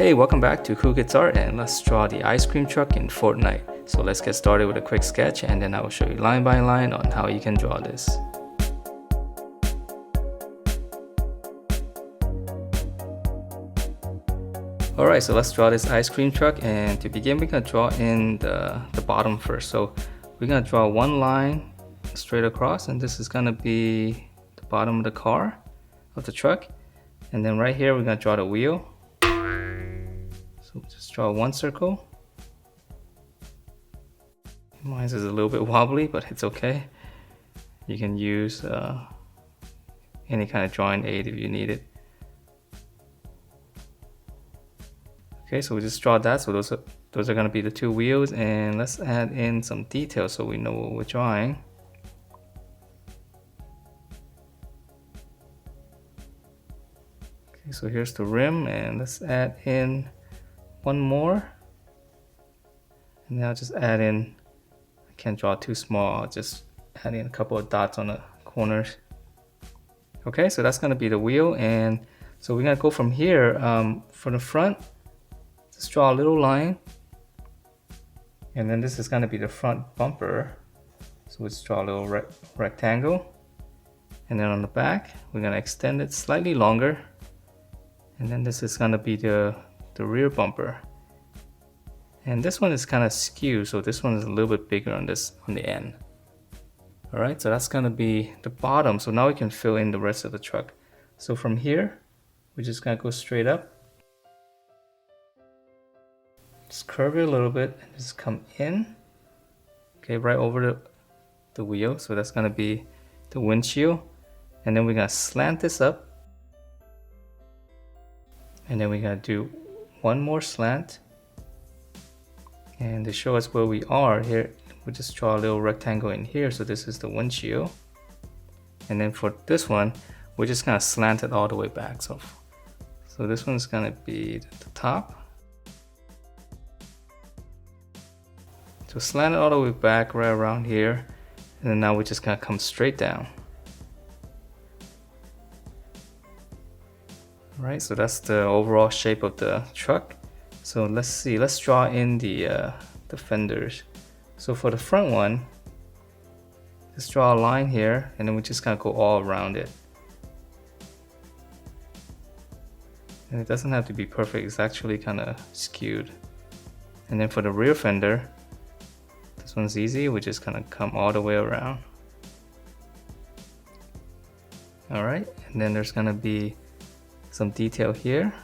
Hey, welcome back to Cool Kids Art, and let's draw the ice cream truck in Fortnite. So let's get started with a quick sketch, and then I will show you line by line on how you can draw this. Alright, so let's draw this ice cream truck, and to begin we're going to draw in the bottom first. So we're going to draw one line straight across, and this is going to be the bottom of the car, of the truck. And then right here we're going to draw the wheel. So just draw one circle. Mine is a little bit wobbly, but it's okay. You can use any kind of drawing aid if you need it. Okay, so we just draw that. So those are going to be the two wheels, and let's add in some details so we know what we're drawing. Okay, so here's the rim, and let's add in one more, and then I'll just add in, I can't draw too small, I'll just add in a couple of dots on the corners. Okay, so that's going to be the wheel, and so we're going to go from here. For the front, just draw a little line, and then this is going to be the front bumper, so let's draw a little rectangle, and then on the back we're going to extend it slightly longer, and then this is going to be the rear bumper, and this one is kind of skewed, so this one is a little bit bigger on the end. Alright, so that's going to be the bottom. So now we can fill in the rest of the truck. So from here we're just going to go straight up, just curve it a little bit and just come in, okay, right over the wheel. So that's going to be the windshield, and then we're going to slant this up, and then we're going to do one more slant, and to show us where we are here, we just draw a little rectangle in here. So this is the windshield, and then for this one we're just gonna slant it all the way back. So this one's gonna be the top, so slant it all the way back right around here, and then now we're just gonna come straight down. Right, so that's the overall shape of the truck. So let's see, let's draw in the fenders. So for the front one, just draw a line here, and then we just kind of go all around it. And it doesn't have to be perfect, it's actually kind of skewed. And then for the rear fender, this one's easy, we just kind of come all the way around. Alright, and then there's gonna be some detail here.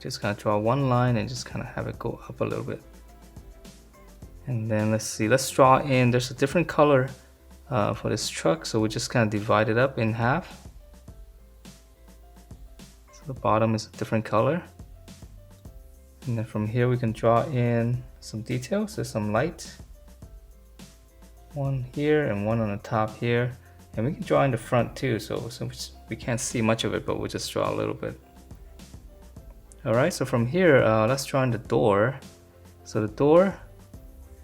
Just gonna draw one line and just kind of have it go up a little bit. And then let's see, let's draw in, there's a different color for this truck, so we just kind of divide it up in half. So the bottom is a different color. And then from here we can draw in some details. There's some light, one here and one on the top here, and we can draw in the front too, so we can't see much of it, but we'll just draw a little bit. Alright, so from here, let's draw in the door. So the door,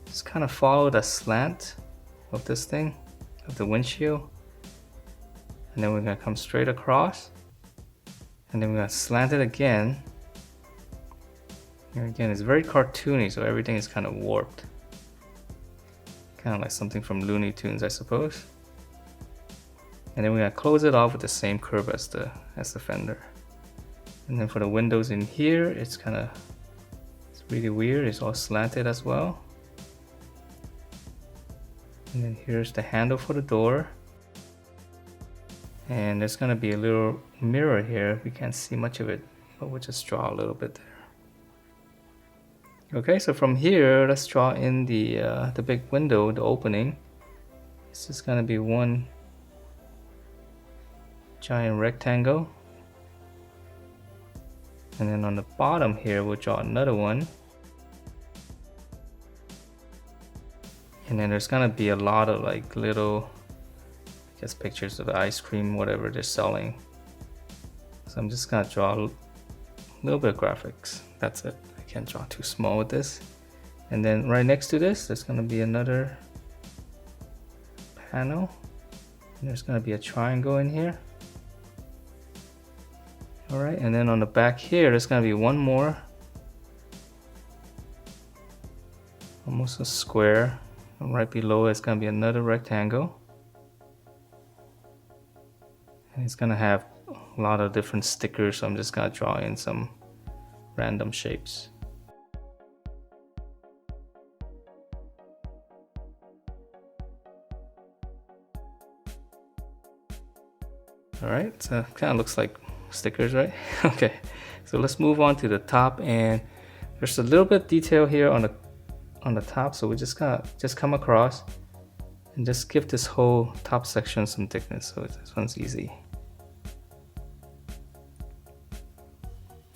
just kind of follow the slant of this thing, of the windshield. And then we're going to come straight across. And then we're going to slant it again. And again, it's very cartoony, so everything is kind of warped. Kind of like something from Looney Tunes, I suppose. And then we're going to close it off with the same curve as the fender. And then for the windows in here, it's really weird. It's all slanted as well. And then here's the handle for the door. And there's gonna be a little mirror here. We can't see much of it, but we'll just draw a little bit there. Okay, so from here, let's draw in the big window, the opening. It's just gonna be one giant rectangle. And then on the bottom here, we'll draw another one. And then there's gonna be a lot of like little, I guess, pictures of the ice cream, whatever they're selling. So I'm just gonna draw a little bit of graphics. That's it. I can't draw too small with this. And then right next to this, there's gonna be another panel. And there's gonna be a triangle in here. Alright, and then on the back here, there's gonna be one more almost a square. And right below it's gonna be another rectangle. And it's gonna have a lot of different stickers, so I'm just gonna draw in some random shapes. Alright, so kind of looks like stickers, right? Okay, so let's move on to the top, and there's a little bit of detail here on the top, so we just come across and just give this whole top section some thickness, so this one's easy.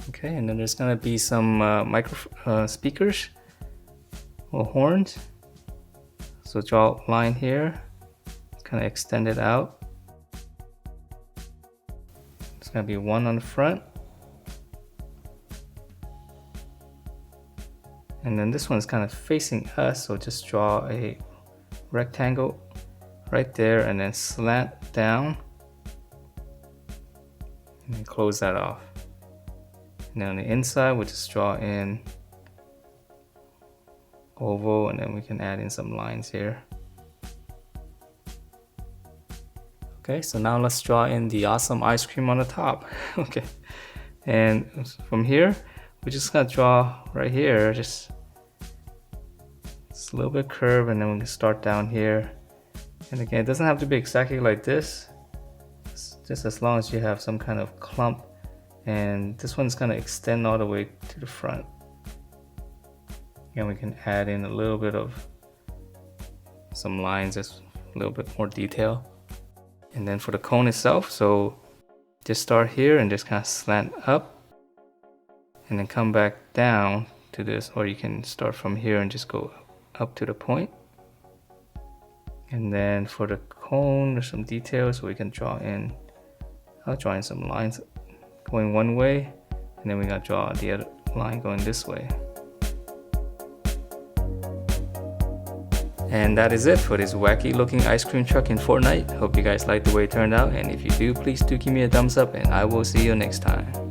Okay, and then there's gonna be some speakers or horns. So draw a line here, kind of extend it out. There's gonna be one on the front. And then this one's kind of facing us, so just draw a rectangle right there and then slant down. And then close that off. And then on the inside, we'll just draw in oval, and then we can add in some lines here. Okay, so now let's draw in the awesome ice cream on the top. Okay, and from here, we're just gonna draw right here, just a little bit curve, and then we can start down here. And again, it doesn't have to be exactly like this, just as long as you have some kind of clump. And this one's gonna extend all the way to the front. And we can add in a little bit of some lines, just a little bit more detail. And then for the cone itself, so just start here and just kind of slant up and then come back down to this, or you can start from here and just go up to the point. And then for the cone, there's some details, so we can draw in, I'll draw in some lines going one way, and then we gotta draw the other line going this way. And that is it for this wacky looking ice cream truck in Fortnite. Hope you guys liked the way it turned out, and if you do, please do give me a thumbs up, and I will see you next time.